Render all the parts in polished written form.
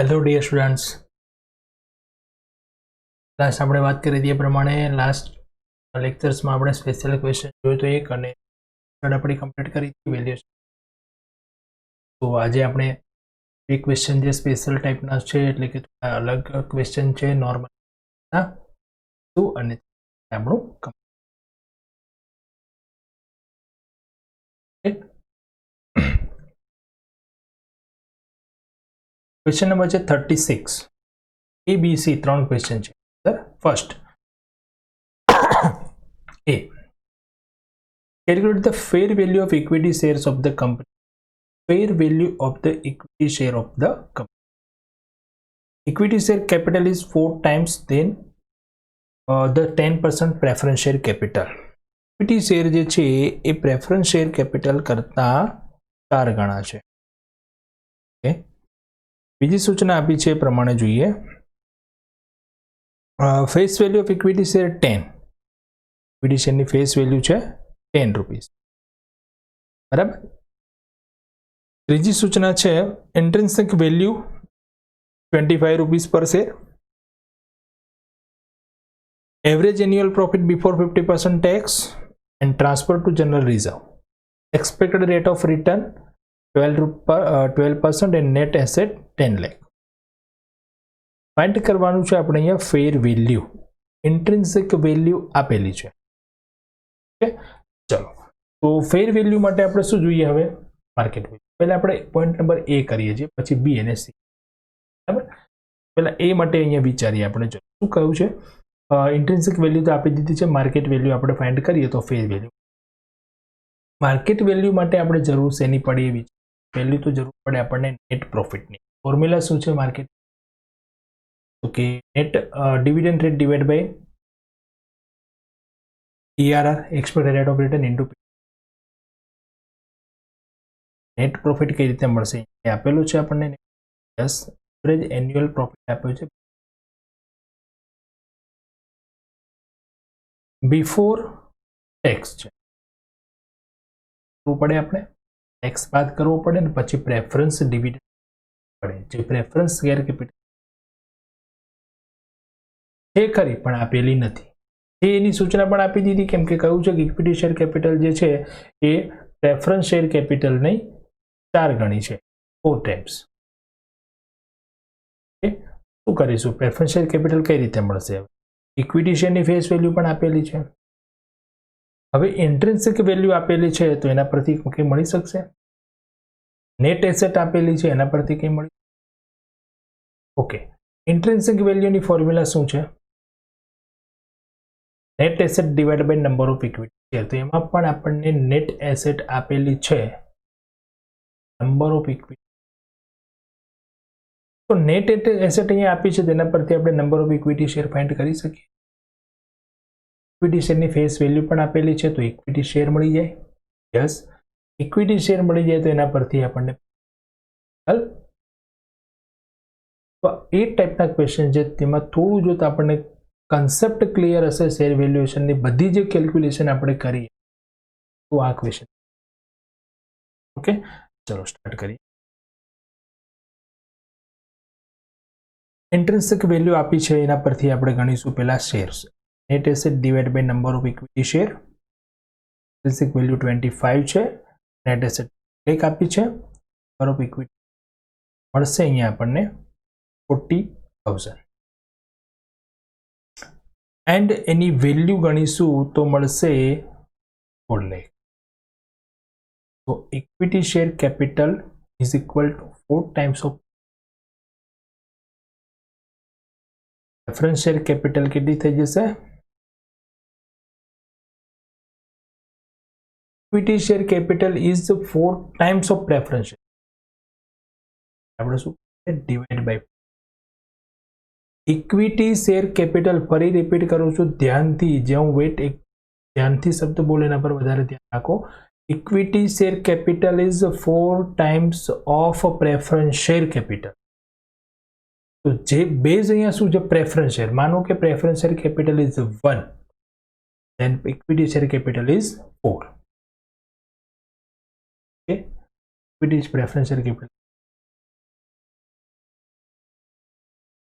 Hello dear students, last આપણે વાત કરી તે પ્રમાણે લાસ્ટ લેક્ચર્સમાં આપણે સ્પેશિયલ ક્વેશ્ચન જોયું તો એક અને આપણી કમ્પ્લીટ કરી હતી વેલ્યુએશન. તો આજે આપણે એક ક્વેશ્ચન જે સ્પેશિયલ ટાઈપના છે, એટલે કે અલગ ક્વેશ્ચન છે નોર્મલ શું અને આપણું ક્વેશ્ચન નંબર છે 36. ABC ત્રણ ક્વેશ્ચન છે. First A. Calculate the fair value of equity shares of the company. Fair value of the equity share of the company. Equity share capital is 4 times then the 10% preference share capital. Equity share જે છે એ preference share capital કરતા 4 ગણા છે. Okay, બીજી સૂચના આપી છે એ પ્રમાણે જોઈએ. Face value of equity share 10. Equity શેરની ફેસ વેલ્યુ છે 10 રૂપીસ. બરાબર. ત્રીજી સૂચના છે intrinsic value 25 rupees per share. Average annual profit before 50% tax and transfer to general reserve. Expected rate of return 12% and net asset 10 lakh. Find કરવાનું છે આપણે અહીંયા ફેર વેલ્યુ. ઇન્ટ્રિન્સિક વેલ્યુ આપેલી છે. ઓકે, ચલો. તો ફેર વેલ્યુ માટે આપણે શું જોઈએ? હવે માર્કેટ વેલ્યુ. પહેલા આપણે પોઈન્ટ નંબર એ કરીએ છીએ, પછી બી અને સી. બરાબર. પહેલા એ માટે અહીંયા વિચારીએ આપણે. શું કહ્યું છે? ઇન્ટ્રિન્સિક વેલ્યુ તો આપી દીધી છે. માર્કેટ વેલ્યુ આપણે ફાઇન્ડ કરીએ તો ફેર વેલ્યુ. માર્કેટ વેલ્યુ માટે આપણે જરૂર શેની પડે? એવી વેલ્યુ તો જરૂર પડે આપણને નેટ પ્રોફિટની. ફોર્મ્યુલા શું છે market? Okay, net dividend rate divide by ERR, expected rate of return into net profit કઈ રીતે મળશે? એ આપેલું છે આપણને. યસ, એવરેજ એન્યુઅલ પ્રોફિટ આપ્યો છે બિફોર ટેક્સ છે. શું પડે? આપણે ટેક્સ બાદ કરવો પડે ને પછી પ્રેફરન્સ ડિવિડન્ડ પડે. જે પ્રેફરન્સ શેર કેપિટલ છે ખરી પણ આપેલી નથી. એની સૂચના પણ આપી દીધી, કેમ કે કહ્યું છે કે ઇક્વિટી શેર કેપિટલ જે છે એ પ્રેફરન્સ શેર કેપિટલ નહીં 4 ગણી છે, 4 ટાઈમ્સ. શું કરીશું? પ્રેફરન્સ શેર કેપિટલ કઈ રીતે મળશે? ઇક્વિટી શેરની ફેસ વેલ્યુ પણ આપેલી છે. હવે ઇન્ટ્રિન્સિક વેલ્યુ આપેલી છે તો એના પરથી કંઈ મળી શકશે? નેટ એસેટ આપેલી છે એના પરથી કંઈ મળી? ઓકે, ઇન્ટ્રિન્સિક વેલ્યુની ફોર્મ્યુલા શું છે? Net asset divide by number of equity share. તો એમાં પણ આપણને નેટ એસેટ આપેલી છે નંબર ઓફ ઇક્વિટી. તો નેટ એસેટ અહીંયા આપી છે, તેના પરથી આપણે number of equity share find કરી શકીએ. ઇક્વિટી શેરની ફેસ વેલ્યુ પણ આપેલી છે, તો ઇક્વિટી શેર મળી જાય. યસ, ઇક્વિટી શેર મળી જાય તો એના પરથી આપણને તો એ ટાઈપના ક્વેશ્ચન છે, તેમાં થોડું જો તો આપણને કન્સેપ્ટ ક્લિયર હશે શેર વેલ્યુએશનની બધી જે કેલ્ક્યુલેશન આપણે કરીએ તો આ ક્વેશ્ચન. ઓકે, ચલો સ્ટાર્ટ કરીએ. ઇન્ટ્રિન્સિક વેલ્યુ આપી છે, એના પરથી આપણે ગણીશું પહેલા shares. Net asset divide by number of equity share. Intrinsic value 25 છે, નેટ એસેટ એક આપી છે, નંબર ઓફ ઇક્વિટી મળશે અહીંયા આપણને 40,000 એન્ડ એની વેલ્યુ ગણીશું તો મળશે 4 લાખ. તો equity share capital is equal to 4 times of preference share capital. કેટલી થઈ જશે? Equity share capital is 4 times of preference share. આપણે શું divide by equity share capital. ફરી રિપીટ કરું છું ધ્યાનથી, જે હું વેટ એક ધ્યાનથી શબ્દ બોલે એના પર વધારે ધ્યાન રાખો. Equity share capital is 4 times of preference share capital. તો જે બેઝ અહીંયા શું છે? Preference share. માનો કે preference share capital is 1, then equity share capital is 4. Okay, equity preference share capital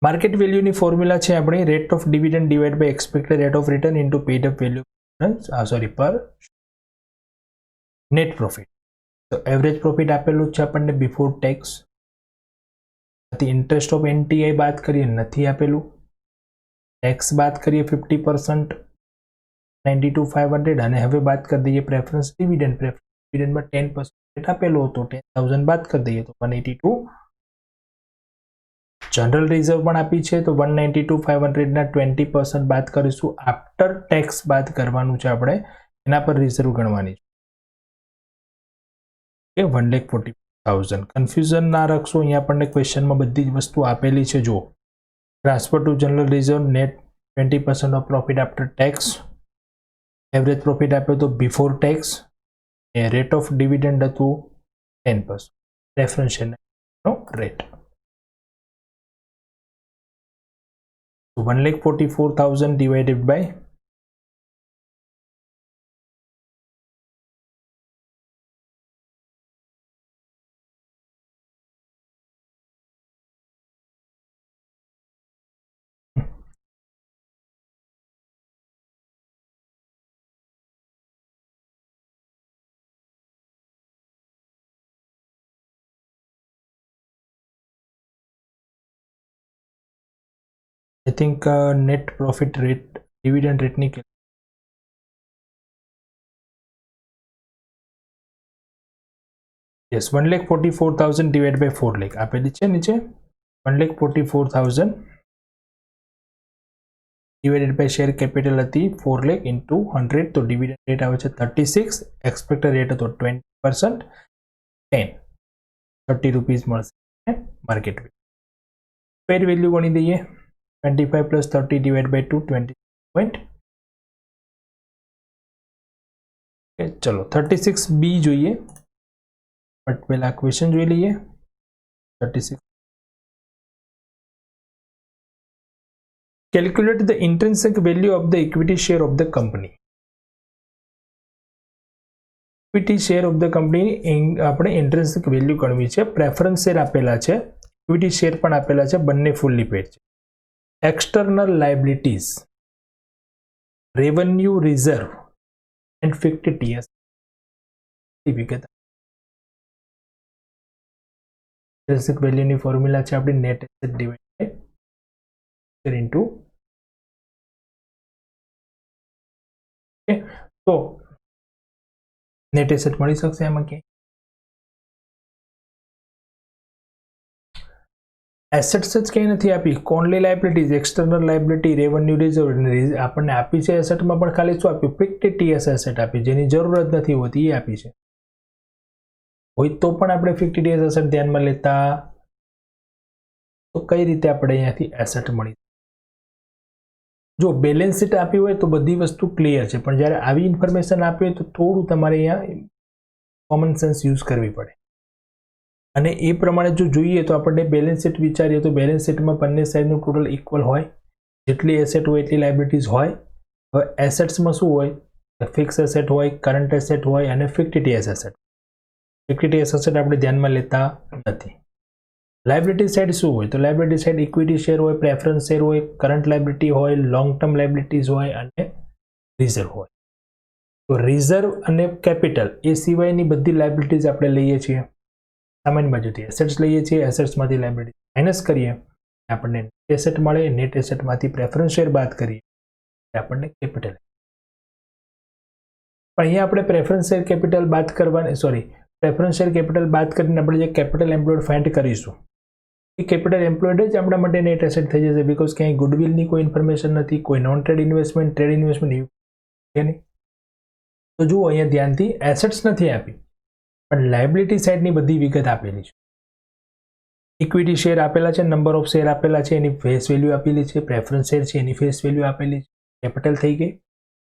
market વેલ્યુની ફોર્મ્યુલા છે આપણી rate of dividend divide by expected rate of return into paid up value પર net profit. તો average profit આપેલું છે આપણને before tax. Interest of NTI બાદ કરીએ નથી આપેલું. ટેક્સ બાદ કરીએ 50% 92,500 અને હવે બાદ કરી દઈએ પ્રેફરન્સ ડિવિડન્ડ. પ્રેફરન્સ ડિવિડન્ડમાં 10% આપેલો હતો, 10,000 બાદ કરી દઈએ તો 182. જનરલ રિઝર્વ પણ આપી છે તો 192,500 ના 20% બાદ કરીશું. આફ્ટર ટેક્સ બાદ કરવાનું છે આપણે, એના પર રિઝર્વ ગણવાની છે 1,40,000. કન્ફ્યુઝન ના રાખશો, અહીંયા આપણને ક્વેશ્ચનમાં બધી જ વસ્તુ આપેલી છે. જો transfer two general reserve net 20% of profit after tax, average profit આપ્યો તો before tax, rate of dividend હતું 10%, reference rate. So 1,44,000 divided by 4 net profit rate dividend rate ની yes 1,44,000 divided by 4 lakh આપેલી છે નીચે. 1,44,000 divided by share capital હતી 4 lakh into 100 તો dividend rate આવે છે 36, expected rate હતો 20%, 30 રૂપીસ મળશે માર્કેટ વેલ્યુ. ફેર વેલ્યુ ગણી દઈએ 25 plus 30 divided by 2 20 point. okay, ચલો 36B જોઈએ, બટ પહેલા ક્વેશ્ચન જોઈ લઈએ. 36 calculate the intrinsic value of the equity share of the company. Equity share of the company આપણે ઇન્ટ્રિન્સિક વેલ્યુ ગણવી છે. પ્રેફરન્સ શેર આપેલા છે, ઇક્વિટી શેર પણ આપેલા છે, બંને ફૂલ્લી પેડ છે. External liabilities, revenue reserve and fixed ટીએસ વિગત. ઇન્ટ્રિન્સિક વેલ્યુની ફોર્મ્યુલા છે આપણી net asset divide by into. તો નેટ એસેટ મળી શકશે એમાં ક્યાંય? એસેટ્સ જ કંઈ નથી આપી, only liabilities, external liability, revenue reserve આપણને આપી છે. એસેટમાં પણ ખાલી શું આપ્યું? ફિક્સ્ડ ટીએસ એસેટ આપી, જેની જરૂર જ નથી હોતી એ આપી છે. હોય તો પણ આપણે ફિક્સ્ડ ટીએસ એસેટ ધ્યાનમાં લેતા તો કઈ રીતે આપણે અહીંયાથી એસેટ મળી? જો બેલેન્સ શીટ આપી હોય તો બધી વસ્તુ ક્લિયર છે, પણ જ્યારે આવી ઇન્ફોર્મેશન આપી હોય તો થોડું તમારે અહીંયા કોમન સેન્સ યુઝ કરવી પડે. અને એ પ્રમાણે જો જોઈએ તો આપણને બેલેન્સ શીટ વિચારીએ તો બેલેન્સ શીટમાં બંને સાઈડનું ટોટલ ઇક્વલ હોય, જેટલી એસેટ હોય એટલી લાયબિલિટીઝ હોય. હવે એસેટ્સમાં શું હોય? ફિક્સ એસેટ હોય, કરંટ એસેટ હોય અને fixed TS asset. Fixed TS asset આપણે ધ્યાનમાં લેતા નથી. લાયબિલિટી સાઇડ શું હોય? તો લાયબિલિટી સાઇડ ઇક્વિટી શેર હોય, પ્રેફરન્સ શેર હોય, કરંટ લાયબિલિટી હોય, લોંગ ટર્મ લાયબિલિટીઝ હોય અને રિઝર્વ હોય. તો રિઝર્વ અને કેપિટલ એ સિવાયની બધી લાયબિલિટીઝ આપણે લઈએ છીએ સામાન્ય બાજુથી. એસેટ્સ લઈએ છીએ, એસેટ્સમાંથી લાયબિલિટી માઇનસ કરીએ આપણને નેટ એસેટ મળે. નેટ એસેટમાંથી પ્રેફરન્સ શેર બાદ કરીએ આપણને કેપિટલ. પણ અહીંયા આપણે પ્રેફરન્સ શેર કેપિટલ બાદ કરવાની પ્રેફરન્સ શેર કેપિટલ બાદ કરીને આપણે જે કેપિટલ એમ્પ્લોયડ ફાઇન્ડ કરીશું એ કેપિટલ એમ્પ્લોયડ જ આપણા માટે નેટ એસેટ થઈ જશે. બીકોઝ ક્યાંય ગુડવિલની કોઈ ઇન્ફોર્મેશન નથી, કોઈ non trade investment, trade investment એવું છે નહીં. તો જુઓ અહીંયા ધ્યાનથી, એસેટ્સ નથી આપી પણ લાયબિલિટી સાઇડની બધી વિગત આપેલી છે. ઇક્વિટી શેર આપેલા છે, નંબર ઓફ શેર આપેલા છે, એની ફેસ વેલ્યુ આપેલી છે, પ્રેફરન્સ શેર છે એની ફેસ વેલ્યુ આપેલી છે, કેપિટલ થઈ ગઈ,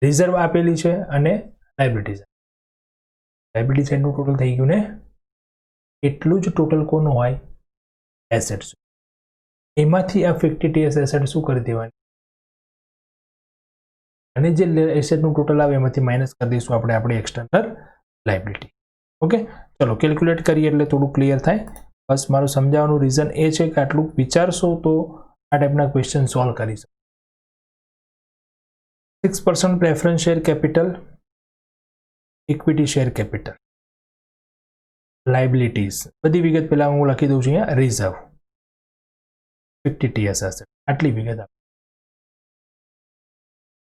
રિઝર્વ આપેલી છે અને લાયબિલિટીઝ. લાયબિલિટી સાઇડનું ટોટલ થઈ ગયું ને, એટલું જ ટોટલ કોનું હોય? એસેટ્સ. એમાંથી આ ફિક્સ્ડ ટીએસ એસેટ શું કરી દેવાની અને જે એસેટનું ટોટલ આવે એમાંથી માઇનસ કરી દઈશું આપણે આપણી એક્સટર્નલ લાયબિલિટી. ઓકે, ચલો કેલ્ક્યુલેટ કરીએ એટલે થોડું ક્લિયર થાય. બસ મારું સમજાવવાનું રીઝન એ છે કે આટલું વિચારશો તો આ ટાઈપના ક્વેશ્ચન સોલ્વ કરી શકો. 6% preference share capital, equity share capital, liabilities, બધી વિગત પહેલા હું લખી દઉં છું અહીંયા. રિઝર્વ 50 TS એસેટ, આટલી વિગત આપો.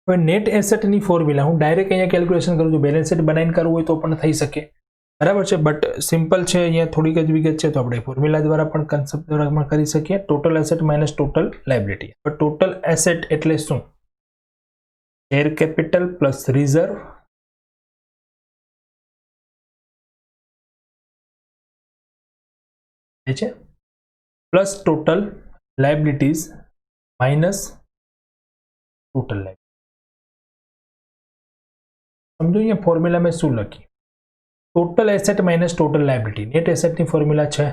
હવે નેટ એસેટની ફોર્મ્યુલા હું ડાયરેક્ટ અહીંયા કેલ્ક્યુલેશન કરું છું. બેલેન્સ શીટ બનાવીને કરવું હોય તો પણ થઈ શકે, બરાબર છે, બટ સિમ્પલ છે. અહીંયા થોડીક જ વિગત છે તો આપણે ફોર્મ્યુલા દ્વારા પણ કન્સેપ્ટ દ્વારા પણ કરી શકીએ. Total asset minus total liability. પણ ટોટલ એસેટ એટલે શું? શેર કેપિટલ પ્લસ રિઝર્વ છે plus total liabilities minus total liability. સમજો અહીંયા ફોર્મ્યુલા મેં શું લખી? Total asset minus total liability. Net એસેટની ફોર્મ્યુલા છે.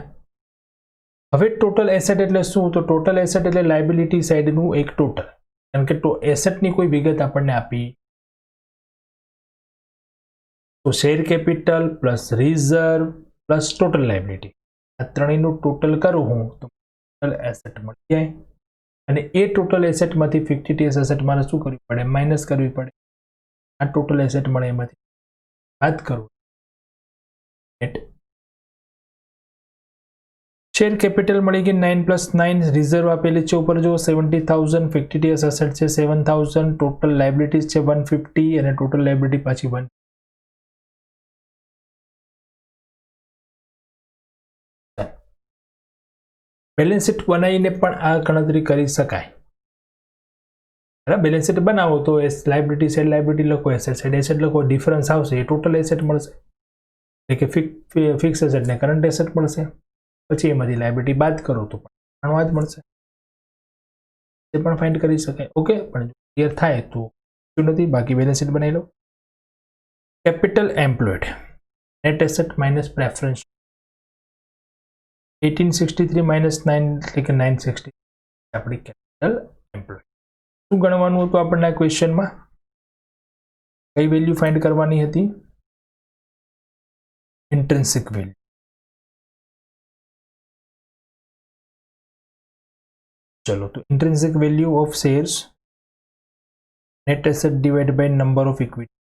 હવે ટોટલ એસેટ એટલે શું? તો ટોટલ એસેટ એટલે લાયબિલિટી સાઈડનું એક ટોટલ, કારણ કે એસેટની કોઈ વિગત આપણને આપી. તો share capital plus reserve plus total liability, આ ત્રણેયનું ટોટલ કરું હું તો ટોટલ એસેટ મળી જાય. અને એ ટોટલ એસેટમાંથી 50 TS એસેટ મારે શું કરવી પડે? માઇનસ કરવી પડે. આ ટોટલ એસેટ મળે એમાંથી બાદ કરવું. શેર કેપિટલ મળી ગઈ 9 + 9, રિઝર્વ આપેલી છે ઉપર જો 70,000, 50 TS એસેટ છે 7,000, ટોટલ લાયબિલિટીઝ છે 150 અને ટોટલ લાયબિલિટી પાછી 1. બેલેન્સ શીટ બનાવીને પણ આ ગણતરી કરી શકાય. બરાબર, બેલેન્સ શીટ બનાવો તો લાયબિલિટી સાઈડ લાયબિલિટી લખો, એસેટ સાઈડ એસેટ લખો, ડિફરન્સ આવશે એ ટોટલ એસેટ મળશે, એટલે કે ફિક્સ એસેટ ને કરંટ એસેટ મળશે. પછી એમાંથી લાયબિલિટી બાદ કરો તો પણ આ જ મળશે. એ પણ ફાઇન્ડ કરી શકાય. ઓકે, પણ ક્લિયર થાય તો શું નથી, બાકી બેલેન્સ શીટ બનાવી લો. Capital employed, net asset minus preference 1863 - 9 એટલે કે 960 આપણી કેપિટલ એમ્પ્લોયડ. શું ગણવાનું હતું આપણને ક્વેશ્ચનમાં? કઈ વેલ્યુ ફાઇન્ડ કરવાની હતી? Intrinsic value. ચલો, તો intrinsic value of shares net asset divide by number of equity.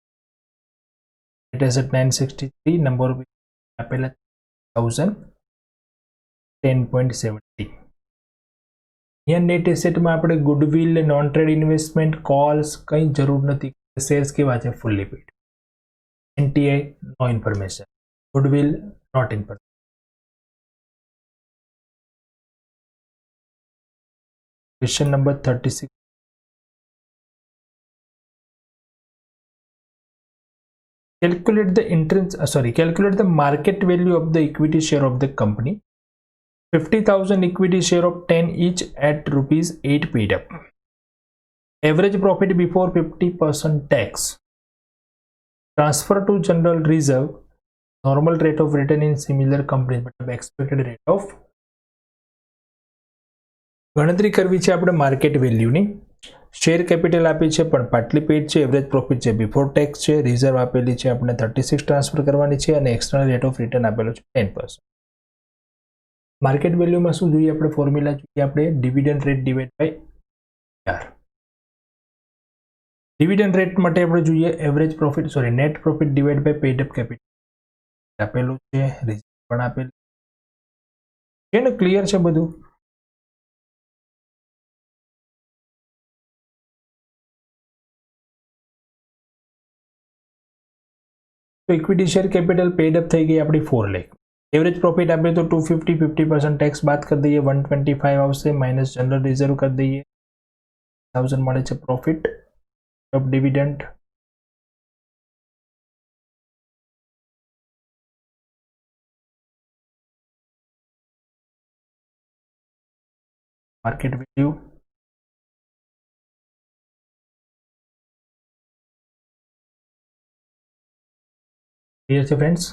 Net asset 963, number of આપેલા 1000, 10.70. અહીંયા નેટ એસેટમાં આપણે goodwill, non trade investment, calls કંઈ જરૂર નથી. શેર્સ કેવા છે? Fully paid. NTI no information, goodwill not information. Question number 36. Calculate the market value of the equity share of the company. 50,000 equity share of 10 each at rupees 8 paid up. Average profit before 50% tax. Transfer to general reserve. Normal rate of return in similar companies, but expected rate of. ગણતરી કરવી છે આપણે market વેલ્યુની. Share capital આપી છે પણ partly pad છે, average profit છે બિફોર ટેક્સ છે, રિઝર્વ આપેલી છે આપણે 36 ટ્રાન્સફર કરવાની છે અને એક્સટર્નલ રેટ ઓફ રિટર્ન આપેલો છે 10%. માર્કેટ વેલ્યુમાં શું જોઈએ આપણે? ફોર્મ્યુલા જોઈએ આપણે, dividend rate divide by R. Dividend rate માટે આપણે જોઈએ average profit net profit divide by paid up capital આપેલું છે, રિઝર્વ પણ આપેલું છે ને. ક્લિયર છે બધું? તો equity share capital paid up થઈ ગઈ આપણી 4 લાખ. એવરેજ પ્રોફિટ આપે તો 250, 50% ટેક્સ બાદ કરી દઈએ 125 આવશે, માઇનસ જનરલ રિઝર્વ કરી દઈએ 1000 મળે છે profit of dividend. Market value clear છે friends?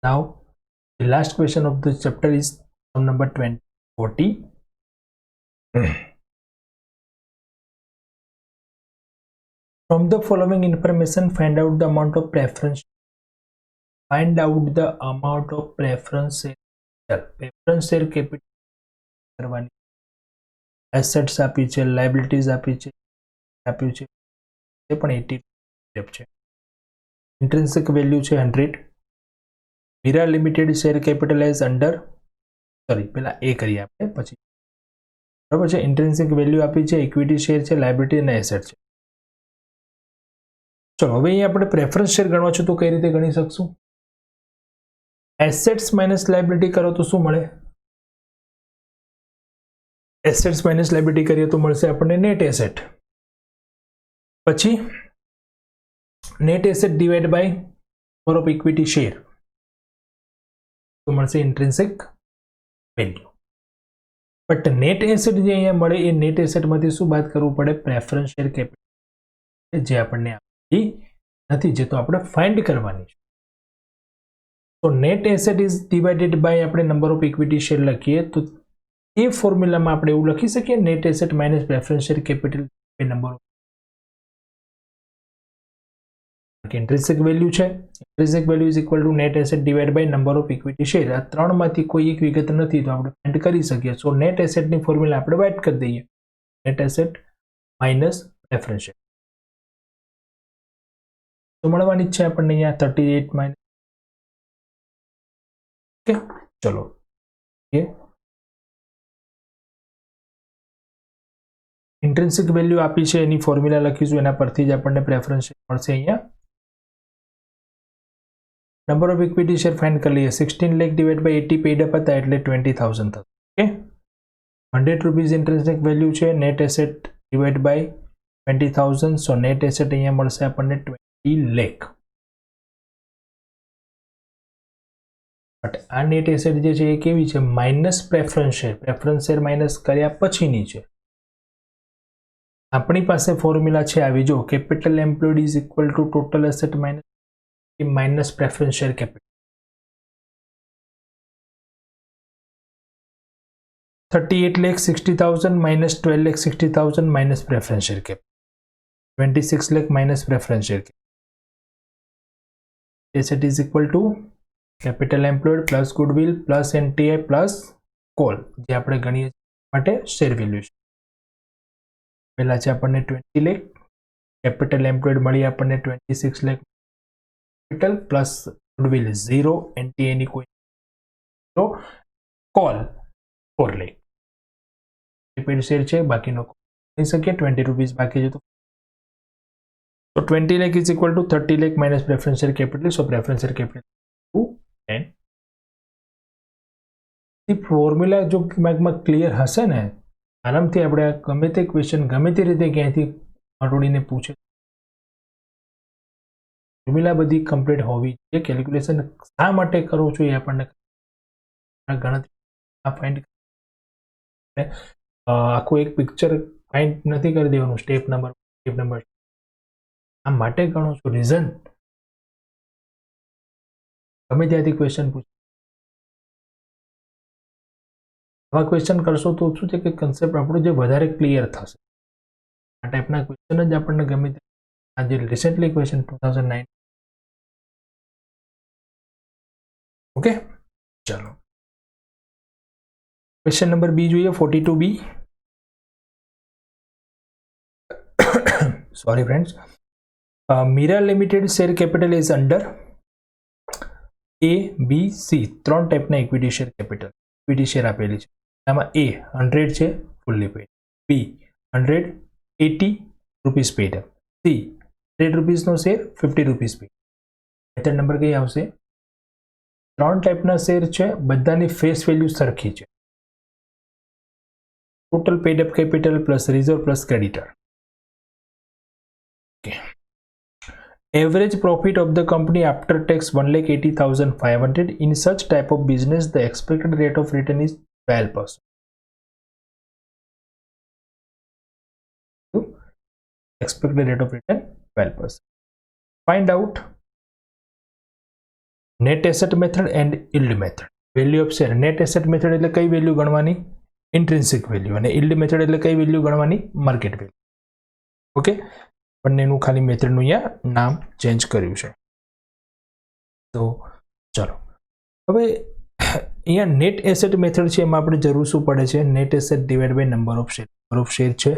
Now the last question of this chapter is sum number 40. From the following information, find out the amount of preference. Find out the amount of preference ચાલો preference share capital કરવાની, assets આપી છે, liabilities આપી છે, આપ્યું છે એ પણ 80 છે, ઇન્ટ્રિન્સિક વેલ્યુ છે 100, Meera limited share capitalise under, sorry પેલા એ કરીએ આપણે પછી, બરાબર છે, ઇન્ટ્રિન્સિક વેલ્યુ આપી છે, ઇક્વિટી શેર છે, લાયબિલિટી અને એસેટ છે. ચલો હવે અહીંયા આપણે પ્રેફરન્સ શેર ગણવા છે તો કઈ રીતે ગણી શકશું? એસેટ્સ માઇનસ લાયબિલિટી કરો તો શું મળે? એસેટ્સ માઇનસ લાયબિલિટી કરીએ તો મળશે આપણને નેટ એસેટ, પછી net asset divide by number of equity share તો મળશે intrinsic value. But net asset જે અહીંયા મળે એ નેટ એસેટમાંથી શું બાદ કરવું પડે? પ્રેફરન્સ શેર કેપિટલ, જે આપણને આપી નથી, જે તો આપણે ફાઇન્ડ કરવાની છે. તો net asset is divided by આપણે નંબર ઓફ ઇક્વિટી શેર લખીએ તો એ ફોર્મ્યુલામાં આપણે એવું લખી શકીએ net asset minus preference share capital number of intrinsic value છે. Intrinsic value is equal to net asset divide by number of equity share. આ ત્રણમાંથી કોઈ એક વિગત નથી તો આપણે ફાઇન્ડ કરી શકીએ. સો નેટ એસેટની ફોર્મ્યુલા આપણે વાઇટ કરી દઈએ, net asset minus preference share તો મળવાની જ છે આપણને અહીંયા 38 માઇનસ. ઓકે ચલો ઇન્ટ્રિન્સિક વેલ્યુ આપી છે એની ફોર્મ્યુલા લખીશું, એના પરથી જ આપણને પ્રેફરન્સ શેર મળશે. અહીંયા number of equity share find કરી લઈએ, 16 lakh divide by 80 paid up હતા એટલે 20,000 થશે. ઓકે 100 રૂપીઝ ઇન્ટ્રિન્સિક વેલ્યુ છે, net asset divide by 20,000, so net asset અહીંયા મળશે આપણને 20 લાખ. બટ આ નેટ એસેટ જે છે એ કેવી છે? માઇનસ પ્રેફરન્સ શેર માઇનસ કર્યા પછીની છે. આપણી પાસે ફોર્મ્યુલા છે આવી, જો capital employed is equal two total asset minus preference share capital. 38,60,000 minus 12,60,000 minus preference share cap, 26 lakh minus preference share cap. Asset is equal to capital employed plus goodwill plus NTI plus call, જે આપણે ગણીએ માટે share value છે. પહેલા છે આપણને 20 lakh, capital employed મળી આપણને 26 lakh, capital plus goodwill 0, NTI ની કોઈ 0, કોલ 4 લાખ. પેડ શેર છે, બાકીનો કહી શકીએ 20 રૂપીઝ બાકી છે તો 20 lakh is equal two 30 lakh minus preference share capital, so preference share capital 10. Formula જો દિમાગમાં ક્લિયર હશે ને, આરામથી આપણે ગમે તે ક્વેશ્ચન ગમે તે રીતે ક્યાંયથી મરોડીને પૂછે, ફોર્મ્યુલા બધી કમ્પ્લીટ હોવી જોઈએ. કેલ્ક્યુલેશન શા માટે કરો છો એ આપણને ગણતરી ફાઇન્ડ આખું એક પિક્ચર ફાઇન્ડ નથી કરી દેવાનું, સ્ટેપ નંબર આ માટે ગણો છો. રીઝન ગમે ત્યાંથી ક્વેશ્ચન પૂછે, આવા ક્વેશ્ચન કરશો તો શું છે કે કન્સેપ્ટ આપણો જે વધારે ક્લિયર થશે. આ ટાઈપના ક્વેશ્ચન જ આપણને ગમે આ જે રિસેન્ટલી ક્વેશ્ચન 2009. ઓકે ચાલો ક્વેશ્ચન નંબર બી જોઈએ, 42B. Sorry friends. Meera limited share capital is under A, B, C, ત્રણ ટાઈપના equity share capital, equity share આપેલી છે. આમાં A 100 છે fully paid, B 180 rupees paid, C 100 રૂપીઝનો share 50 rupees paid. Method number કઈ આવશે? ત્રણ ટાઈપના શેર છે, બધાની ફેસ વેલ્યુ સરખી છે. Total paid up capital plus reserve plus creditor. Average profit of the company after tax 1,80,500. In such type of business, the expected rate of return is 12%. Expected rate of return 12%. Find out net asset method and yield method. Value of share. Net asset method એટલે કઈ value ગણવાની? Intrinsic value. અને yield method એટલે કઈ value ગણવાની? Market value. Okay, બંનેનું ખાલી મેથડનું અહીંયા નામ ચેન્જ કર્યું છે. તો ચલો હવે અહીંયા નેટ એસેટ મેથડ છે એમાં આપણે જરૂર શું પડે છે net asset divide by number of share છે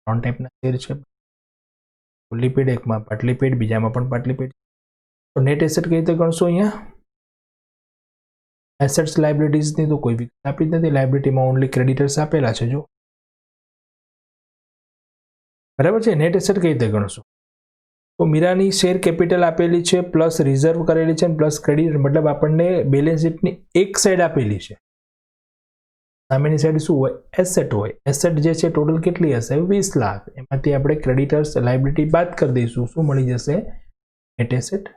3 ટાઈપના શેર છે ફુલ્લી પેડ એકમાં પાર્ટલી પેડ બીજામાં પણ પાર્ટલી પેડ તો નેટ એસેટ કઈ રીતે ગણશો અહીંયા એસેટ્સ લાયબિલિટીઝ ની તો કોઈ વિગત આપી જ નથી લાયબિલિટીમાં ઓનલી ક્રેડિટર્સ આપેલા છે જો બરાબર છે નેટ એસેટ કઈ રીતે ગણશો તો મીરાની શેર કેપિટલ આપેલી છે પ્લસ રિઝર્વ કરેલી છે પ્લસ ક્રેડિટ મતલબ આપણને બેલેન્સ શીટની એક સાઈડ આપેલી છે સામેની સાઈડ શું હોય એસેટ હોય એસેટ જે છે ટોટલ કેટલી હશે 20 લાખ એમાંથી આપણે ક્રેડિટર્સ લાયબિલિટી બાદ કરી દઈશું શું મળી જશે net asset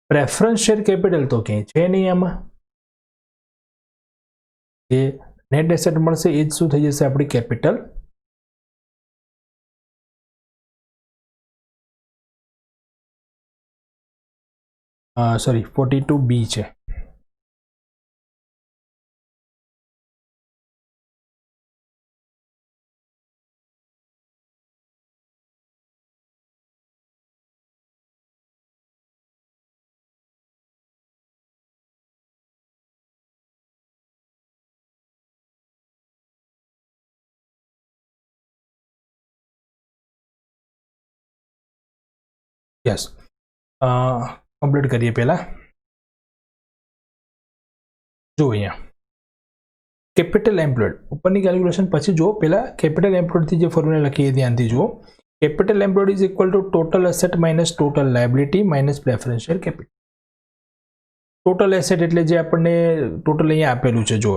preference share capital તો ક્યાંય છે નહીં આમાં જે નેટ એસેટ મળશે એ જ શું થઈ જશે આપણી કેપિટલ સોરી 42B છે યસ કમ્પ્લીટ કરીએ પહેલા જો અહીંયા કેપિટલ એમ્પ્લોયડ ઉપરની કેલ્ક્યુલેશન પછી જો પહેલા કેપિટલ એમ્પ્લોયડથી જે ફોર્મ્યુલા લખીએ ધ્યાનથી જુઓ capital employed is equal two total asset minus total liability minus preference share capital total asset એટલે જે આપણને ટોટલ અહીંયા આપેલું છે જો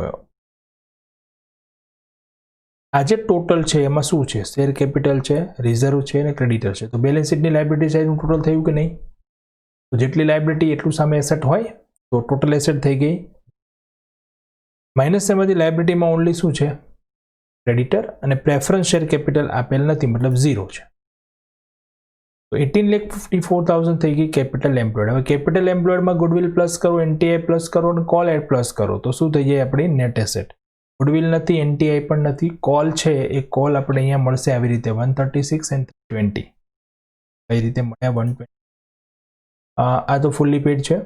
આ જે ટોટલ છે એમાં શું છે શેર કેપિટલ છે રિઝર્વ છે અને ક્રેડિટર છે તો બેલેન્સ શીટની લાયબિલિટી સાઈડનું ટોટલ થયું કે નહીં તો જેટલી લાયબિલિટી એટલું સામે એસેટ હોય તો ટોટલ એસેટ થઈ ગઈ માઇનસ એમાંથી લાયબિલિટીમાં ઓનલી શું છે ક્રેડિટર અને પ્રેફરન્સ શેર કેપિટલ આપેલ નથી મતલબ 0 છે તો 18,54,000 થઈ ગઈ કેપિટલ એમ્પ્લોયડ હવે કેપિટલ એમ્પ્લોયડમાં ગુડવિલ પ્લસ કરો એનટીઆઈ પ્લસ કરો અને કોલ એડ પ્લસ કરો તો શું થઈ જાય આપણી નેટ એસેટ ગુડવિલ નથી એનટીઆઈ પણ નથી કોલ છે એ કોલ આપણે અહીંયા મળશે આવી રીતે 136 and 20 કઈ રીતે મળ્યા 120 આ તો ફુલ્લી પેડ છે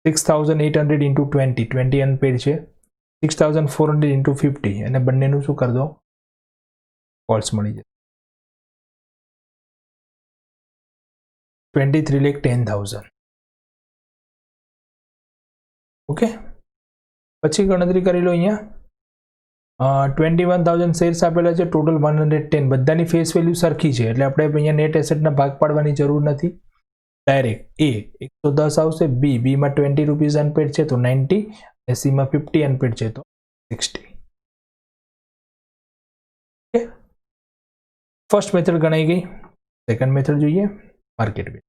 6,800 into 20 અનપેડ છે 6,400 into 50 અને બંનેનું શું કરી દો કોલ્સ મળી જશે 23,10,000 ઓકે પછી ગણતરી કરી લો અહીંયા 21,000 શેર્સ આપેલા છે ટોટલ 110 બધાની ફેસ વેલ્યુ સરખી છે એટલે આપણે અહીંયા નેટ એસેટના ભાગ પાડવાની જરૂર નથી ડાયરેક્ટ એ 110 આવશે બી માં 20 રૂપીઝ અનપેડ છે તો 90 અને સી માં 50 અનપેડ છે તો 60 ઓકે ફર્સ્ટ મેથડ ગણાઈ ગઈ સેકન્ડ મેથડ જોઈએ market value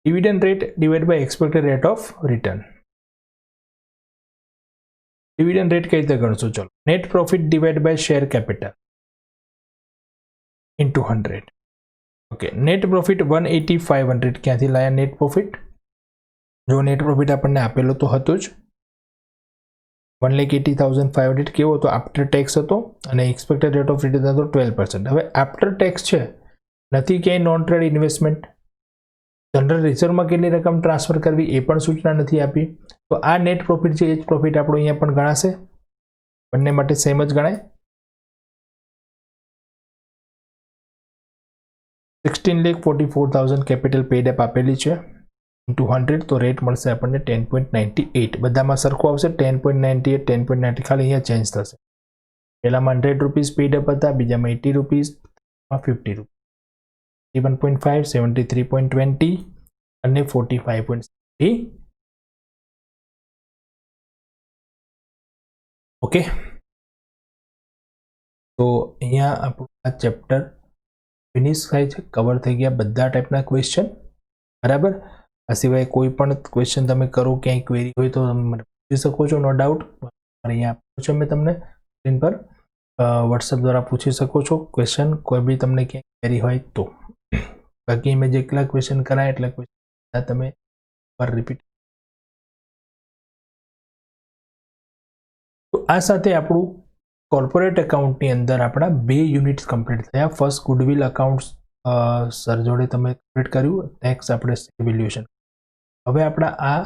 dividend rate divide by expected rate of return dividend rate કઈ રીતે ગણશો ચલો net profit divide by share capital into 100 okay net profit 180,500 ક્યાંથી લાયા નેટ પ્રોફિટ જો નેટ પ્રોફિટ આપણને આપેલો તો હતો જ 1,80,500 કેવો હતો આફ્ટર ટેક્સ હતો અને એક્સપેક્ટેડ રેટ ઓફ રિટર્ન હતો 12%. હવે આફ્ટર ટેક્સ છે નથી ક્યાંય નોન ટ્રેડ ઇન્વેસ્ટમેન્ટ જનરલ રિઝર્વમાં કેટલી રકમ ટ્રાન્સફર કરવી એ પણ સૂચના નથી આપી તો આ નેટ પ્રોફિટ છે એ જ પ્રોફિટ આપણો અહીંયા પણ ગણાશે બંને માટે સેમ જ ગણાય 16,44,000 કેપિટલ પેડ અપ આપેલી છે ઇન્ટુ 100 તો રેટ મળશે આપણને 10.98 બધામાં સરખું આવશે 10.98 10.90 ખાલી અહીંયા ચેન્જ થશે પહેલામાં 100 રૂપીઝ પેડ અપ હતા બીજામાં 80 રૂપીઝ 50 રૂપીઝ 1.5 73.20 અને 45.70 ઓકે તો અહીંયા આપણું આ ચેપ્ટર ફિનિશ થાય છે કવર થઈ ગયા બધા ટાઈપના ક્વેશ્ચન બરાબર આ સિવાય કોઈ પણ ક્વેશ્ચન તમે કરો ક્યાંય ક્વેરી હોય તો તમે મને પૂછી શકો છો નો ડાઉટ અહીંયા આપ્યો છે મેં તમને સ્ક્રીન પર વોટ્સએપ દ્વારા પૂછી શકો છો ક્વેશ્ચન કોઈ બી તમને ક્યાંય ક્વેરી હોય તો બાકી મેં જેટલા ક્વેશ્ચન કરાય એટલા ક્વેશ્ચન તમે પર રિપીટ તો આ સાથે આપણું કોર્પોરેટ એકાઉન્ટની અંદર આપણા 2 યુનિટ્સ કમ્પ્લીટ થયા ફર્સ્ટ ગુડવિલ અકાઉન્ટ્સ સર જોડે તમે કમ્પ્લીટ કર્યું નેક્સ્ટ આપણે વેલ્યુએશન હવે આપણા આ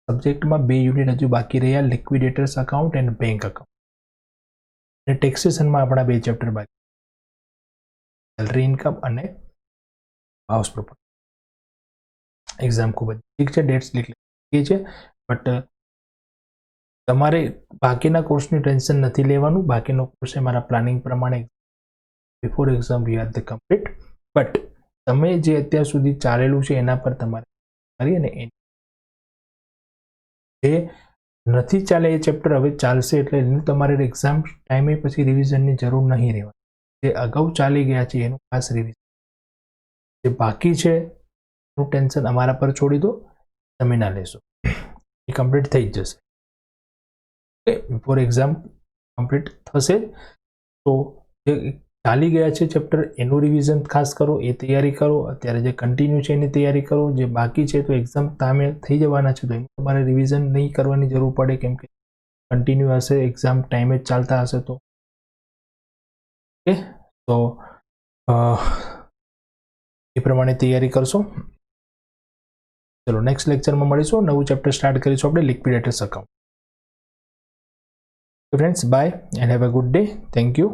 સબ્જેક્ટમાં 2 યુનિટ હજુ બાકી રહ્યા, લિક્વિડેટર્સ અકાઉન્ટ એન્ડ બેંક અકાઉન્ટ. અને ટેક્સેશનમાં આપણા 2 ચેપ્ટર બાકી, સેલરી ઇન્કમ અને હાઉસ પ્રોપર્ટી. એક્ઝામ ખૂબ જ ઠીક છે, ડેટ્સ લીધી છે, બટ તમારે બાકીના કોર્સની ટેન્શન નથી લેવાનું. બાકીનો કોર્સ એ મારા પ્લાનિંગ પ્રમાણે before exam we are the complete. But તમે જે અત્યાર સુધી ચાલેલું છે એના પર તમારે કરી અને જે નથી ચાલે એ ચેપ્ટર હવે ચાલશે, એટલે એનું તમારે એક્ઝામ ટાઈમે પછી રિવિઝનની જરૂર નહીં રહેવાની. જે અગાઉ ચાલી ગયા છે એનું ખાસ રિવિઝન, જે બાકી છે એનું ટેન્શન અમારા પર છોડી દો, તમે ના લેશો, એ કમ્પ્લીટ થઈ જ જશે. ઓકે, બિફોર એક્ઝામ કમ્પ્લીટ થશે. તો જે ચાલી ગયા છે ચેપ્ટર એનું રિવિઝન ખાસ કરો, એ તૈયારી કરો. અત્યારે જે કન્ટિન્યુ છે એની તૈયારી કરો. જે બાકી છે તો એક્ઝામ ટાઈમે થઈ જવાના છે તો એનું તમારે રિવિઝન નહીં કરવાની જરૂર પડે, કેમ કે કન્ટિન્યુ હશે, એક્ઝામ ટાઈમે જ ચાલતા હશે. તો ઓકે, તો એ પ્રમાણે તૈયારી કરશો. ચલો નેક્સ્ટ લેક્ચરમાં મળીશું, નવું ચેપ્ટર સ્ટાર્ટ કરીશું આપણે, liquidators account. Friends, bye and have a good day. Thank you.